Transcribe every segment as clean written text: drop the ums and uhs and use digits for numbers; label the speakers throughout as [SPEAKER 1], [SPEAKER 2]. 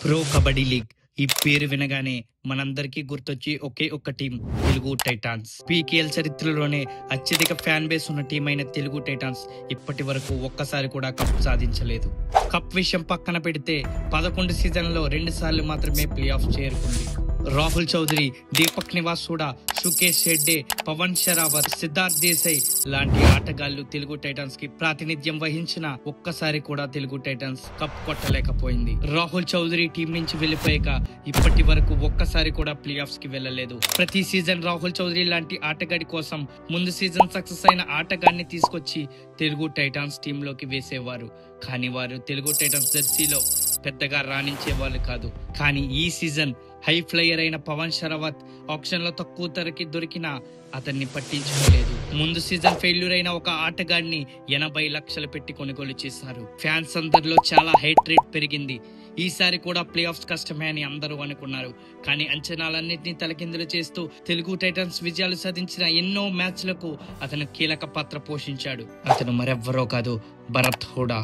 [SPEAKER 1] Pro kabaddi league ఈ పేరు వినగానే మనందరికీ గుర్తొచ్చి ఒకే ఒక్క టీం తెలుగు టైటాన్స్. పీకేఎల్ చరిత్రలోనే అత్యధిక ఫ్యాన్ బేస్ ఉన్న టీం అయిన తెలుగు టైటాన్స్ ఇప్పటి వరకు ఒక్కసారి కూడా కప్ సాధించలేదు. కప్ విషయం పక్కన పెడితే 11 సీజన్లలో 2 సార్లు మాత్రమే ప్లే ఆఫ్ చేరుకుంది. రాహుల్ చౌదరి, దీపక్ నివాస్ హూడా, సుకేష్ షెడ్డే, పవన్ షరావత్, సిద్ధార్థ్ దేశాయ్ లాంటి ఆటగాళ్లు తెలుగు టైటాన్స్ కి ప్రాతినిధ్యం వహించిన ఒక్కసారి కూడా తెలుగు టైటాన్స్ కప్ కొట్టలేకపోయింది. రాహుల్ చౌదరి టీం నుంచి వెళ్లిపోయాక ఇప్పటి వరకు ఒక్కసారి కూడా ప్లే ఆఫ్స్ కి వెళ్లలేదు. ప్రతి సీజన్ రాహుల్ చౌదరి లాంటి ఆటగాడి కోసం ముందు సీజన్ సక్సెస్ అయిన ఆటగాడిని తీసుకొచ్చి తెలుగు టైటాన్స్ టీంలోకి వేసేవారు. కానీ వారు తెలుగు టైటాన్స్ జెర్సీలో పెద్దగా రాణించే వాళ్ళు కాదు. కానీ ఈ సీజన్ హై ఫ్లైయర్ అయిన పవన్ షరావత్ ఆప్షన్ లో తక్కువ ధరకి దొరికినా అతన్ని పట్టించుకోలేదు. ముందు సీజన్ ఫెయిల్యూర్ అయిన ఒక ఆటగాడిని 80 లక్షలు పెట్టి కొనుగోలు చేశారు. ఫ్యాన్స్ అందరిలో చాలా హైట్ రేట్ పెరిగింది. ఈసారి కూడా ప్లే ఆఫ్స్ కష్టమే అని అందరూ అనుకున్నారు. కానీ అంచనాలన్నింటినీ తలకిందులు చేస్తూ తెలుగు టైటన్స్ విజయాలు సాధించిన ఎన్నో మ్యాచ్లకు అతను కీలక పాత్ర పోషించాడు. అతను మరెవ్వరో కాదు, భరత్ హూడా.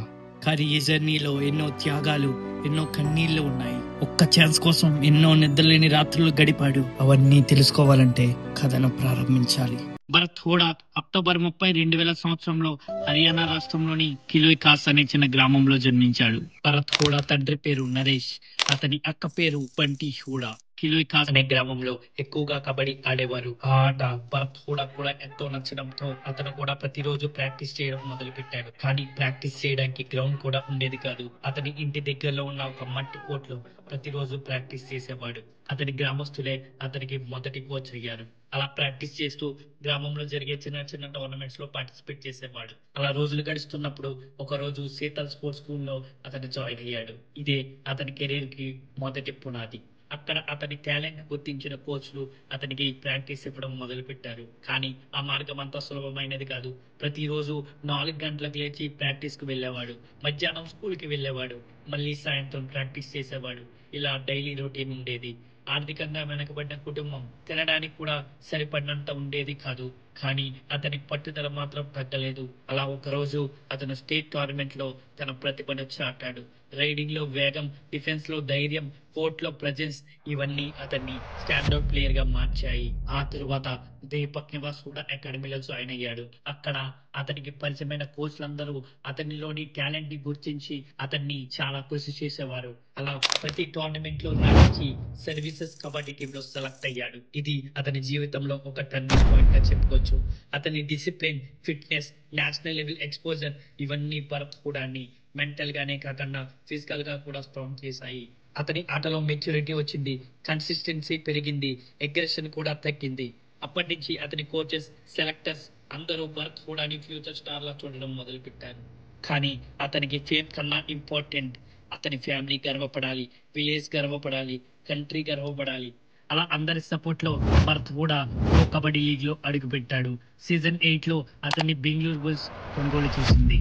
[SPEAKER 1] కానీ ఈ జర్నీలో ఎన్నో త్యాగాలు, ఎన్నో కన్నీళ్లు ఉన్నాయి. ఒక్క ఛాన్స్ కోసం ఎన్నో నిద్రలేని రాత్రులు గడిపాడు. అవన్నీ తెలుసుకోవాలంటే కథను ప్రారంభించాలి. భరత్ హూడా అక్టోబర్ 30, 2000 సంవత్సరంలో హర్యానా రాష్ట్రంలోని కిలోయ్ ఖాస్ అనే చిన్న గ్రామంలో జన్మించాడు. భరత్ హూడా తండ్రి పేరు నరేష్, అతని అక్క పేరు బంటి హూడా. కిలోయ్ ఖాస్ అనే గ్రామంలో ఎక్కువగా కబడ్డీ ఆడేవారు. ఆ ఆట భరత్ హూడా కూడా ఎంతో నచ్చడంతో అతను కూడా ప్రతిరోజు ప్రాక్టీస్ చేయడం మొదలు పెట్టాడు. కానీ ప్రాక్టీస్ చేయడానికి గ్రౌండ్ కూడా ఉండేది కాదు. అతని ఇంటి దగ్గరలో ఉన్న ఒక మట్టి కోర్టులో ప్రతిరోజు ప్రాక్టీస్ చేసేవాడు. అతని గ్రామస్తులే అతనికి మొదటి కోచ్ అయ్యారు. అలా ప్రాక్టీస్ చేస్తూ గ్రామంలో జరిగే చిన్న చిన్న టోర్నమెంట్స్ లో పార్టిసిపేట్ చేసేవాడు. అలా రోజులు గడుస్తున్నప్పుడు ఒక రోజు శీతల్ స్పోర్ట్స్ స్కూల్లో అతను జాయిన్ అయ్యాడు. ఇదే అతని కెరీర్ కి మొదటి పునాది. అక్కడ అతని టాలెంట్ గుర్తించిన కోచ్లు అతనికి ప్రాక్టీస్ ఇవ్వడం మొదలు పెట్టారు. కానీ ఆ మార్గం అంతా సులభమైనది కాదు. ప్రతిరోజు 4 గంటలకు లేచి ప్రాక్టీస్ కు వెళ్ళేవాడు. మధ్యాహ్నం స్కూల్ కి వెళ్ళేవాడు. మళ్ళీ సాయంత్రం ప్రాక్టీస్ చేసేవాడు. ఇలా డైలీ రొటీన్ ఉండేది. ఆర్థికంగా వెనకబడ్డ కుటుంబం, తినడానికి కూడా సరిపడినంత ఉండేది కాదు. కానీ అతని పట్టుదల మాత్రం తగ్గలేదు. అలా ఒకరోజు అతను స్టేట్ టోర్నమెంట్ లో తన ప్రతిభను చాటాడు. రైడింగ్ లో వేగం, డిఫెన్స్ లో ధైర్యం, కోర్ట్ లో ప్రెజెన్స్ ఇవన్నీ అతన్ని స్టాండర్డ్ ప్లేయర్ గా మార్చాయి. ఆ తరువాత దీపక్ నివాస్ కూడా అకాడమీలో జాయిన్ అయ్యాడు. అక్కడ అతనికి పరిచయమైన కోచ్లందరూ అతనిలోని టాలెంట్ ని గుర్తించి అతన్ని చాలా కృషి చేసేవారు. అలా ప్రతి టోర్నమెంట్ లో రాణించి సర్వీసెస్ కబడ్డీ టీమ్ లో సెలెక్ట్ అయ్యాడు. ఇది అతని జీవితంలో ఒక టర్నింగ్ పాయింట్ గా చెప్పుకోవచ్చు. అతని discipline, fitness, national level exposure ఇవన్నీ భరత్ హూడాని మెంటల్ గానే కాకుండా ఫిజికల్ గా కూడా స్ట్రాంగ్ చేశాయి. అతని ఆటలో మెచ్యూరిటీ వచ్చింది, కన్సిస్టెన్సీ పెరిగింది, అగ్రెషన్ కూడా తగ్గింది. అప్పటి నుంచి అతని కోచెస్, సెలెక్టర్స్ అందరూ భరత్ హూడాని ఫ్యూచర్ స్టార్ లా చూడడం మొదలు పెట్టారు. కానీ అతనికి ఫేమ్ కన్నా ఇంపార్టెంట్ అతని ఫ్యామిలీ గర్వపడాలి, విలేజ్ గర్వపడాలి, కంట్రీ గర్వపడాలి. అలా అందరి సపోర్ట్ లో భరత్ హూడా ప్రో కబడ్డీ లీగ్ లో అడుగు పెట్టాడు. సీజన్ 8 లో అతన్ని బెంగళూరు బుల్స్ కొనుగోలు చేసింది.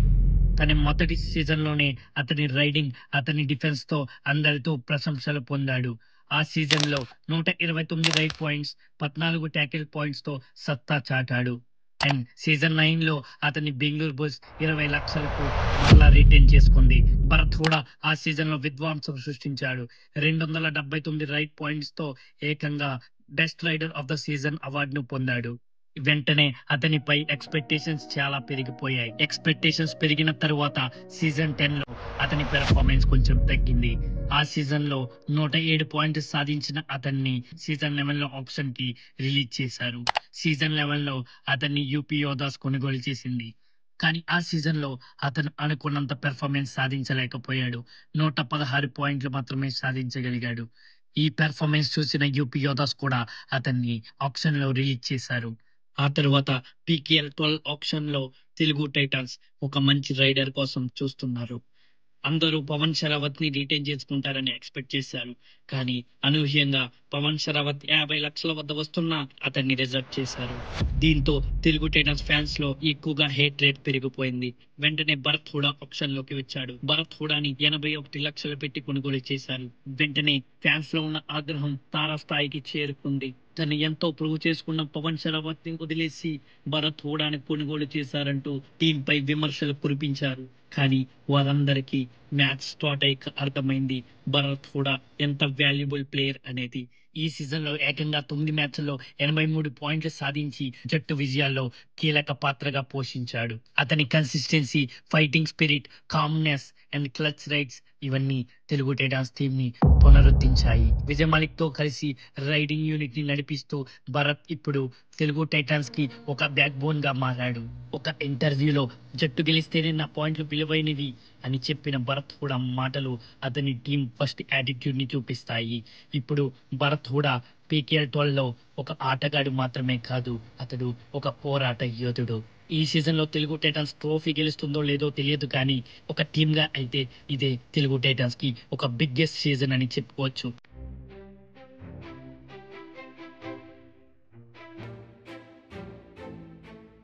[SPEAKER 1] తన మొదటి సీజన్ లోనే అతని రైడింగ్, అతని డిఫెన్స్ తో అందరితో ప్రశంసలు పొందాడు. ఆ సీజన్ లో 129 రైడ్ పాయింట్స్, 14 ట్యాకిల్ పాయింట్స్ తో సత్తా చాటాడు. అండ్ సీజన్ 9 లో అతని బెంగళూరు బుల్స్ 20 లక్షలకు మరలా రిటైన్ చేసుకుంది. భరత్ హూడా ఆ సీజన్ లో విధ్వంసం సృష్టించాడు. 279 రైడ్ పాయింట్స్ తో ఏకంగా best raider of the season అవార్డును పొందాడు. వెంటనే అతనిపై ఎక్స్పెక్టేషన్స్ చాలా పెరిగిపోయాయి. ఎక్స్పెక్టేషన్స్ పెరిగిన తరువాత సీజన్ 10 లో అతని పెర్ఫార్మెన్స్ కొంచెం తగ్గింది. ఆ సీజన్ లో 107 పాయింట్స్ సాధించిన అతన్ని సీజన్ 11 లో ఆప్షన్ కి రిలీజ్ చేశారు. సీజన్ 11 లో అతన్ని యూపీ యోధాస్ కొనుగోలు చేసింది. కానీ ఆ సీజన్ లో అతను అనుకున్నంత పెర్ఫార్మెన్స్ సాధించలేకపోయాడు. 116 పాయింట్లు మాత్రమే సాధించగలిగాడు. ఈ పెర్ఫార్మెన్స్ చూసిన యూపీ యోధాస్ కూడా అతన్ని ఆప్షన్ లో రిలీజ్ చేశారు. ఆ తర్వాత పీకేఎల్ 12 ఆప్షన్ లో తెలుగు టైటాన్స్ ఒక మంచి రైడర్ కోసం చూస్తున్నారు. అందరూ పవన్ షరావత్ ని రిటైన్ చేసుకుంటారని ఎక్స్పెక్ట్ చేశారు. కానీ అనూహ్యంగా పవన్ షరావత్ 50 లక్షల వద్ద వస్తున్నా అతన్ని రిజెక్ట్ చేశారు. దీంతో తెలుగు టైటన్స్ ఫ్యాన్స్ లో ఎక్కువగా హేట్ రేట్ పెరిగిపోయింది. వెంటనే భరత్ హూడా ఆప్షన్ లోకి వచ్చాడు. భరత్ హూడాని 81 లక్షలు పెట్టి కొనుగోలు చేశారు. వెంటనే ఫ్యాన్స్ లో ఉన్న ఆగ్రహం తారాస్థాయికి చేరుకుంది. తను ఎంతో ప్రూవ్ చేసుకున్న పవన్ షరావత్ ని వదిలేసి భరత్ హూడాని కొనుగోలు చేశారంటూ టీం పై విమర్శలు కురిపించారు. కానీ వారందరికీ మ్యాచ్ స్టార్ట్ అయ్యాక అర్థమైంది భరత్ కూడా ఎంత వాల్యుబుల్ ప్లేయర్ అనేది. ఈ సీజన్ లో ఏకంగా 9 మ్యాచ్ల్లో 83 పాయింట్లు సాధించి జట్టు విజయాల్లో కీలక పాత్రగా పోషించాడు. అతని consistency, fighting spirit, calmness and clutch rides ఇవన్నీ తెలుగు టైటాన్స్ టీమ్ ని పునరుద్ధరించాయి. విజయ్ మాలిక్ తో కలిసి రైడింగ్ యూనిట్ ని నడిపిస్తూ భరత్ ఇప్పుడు తెలుగు టైటాన్స్ కి ఒక బ్యాక్ బోన్ గా మారాడు. ఒక ఇంటర్వ్యూలో జట్టు గెలిస్తేనే నా పాయింట్లు విలువైనవి అని చెప్పిన భరత్ హూడా మాటలు అతని టీం ఫస్ట్ యాటిట్యూడ్ ని చూపిస్తాయి. ఇప్పుడు భరత్ హూడా పీకేఎల్ 12 లో ఒక ఆటగాడు మాత్రమే కాదు, అతడు ఒక పోరాట యోధుడు. ఈ సీజన్ లో తెలుగు టైటాన్స్ ట్రోఫీ గెలుస్తుందో లేదో తెలియదు, కానీ ఒక టీమ్ గా అయితే ఇదే తెలుగు టైటాన్స్ కి ఒక బిగ్గెస్ట్ సీజన్ అని చెప్పుకోవచ్చు.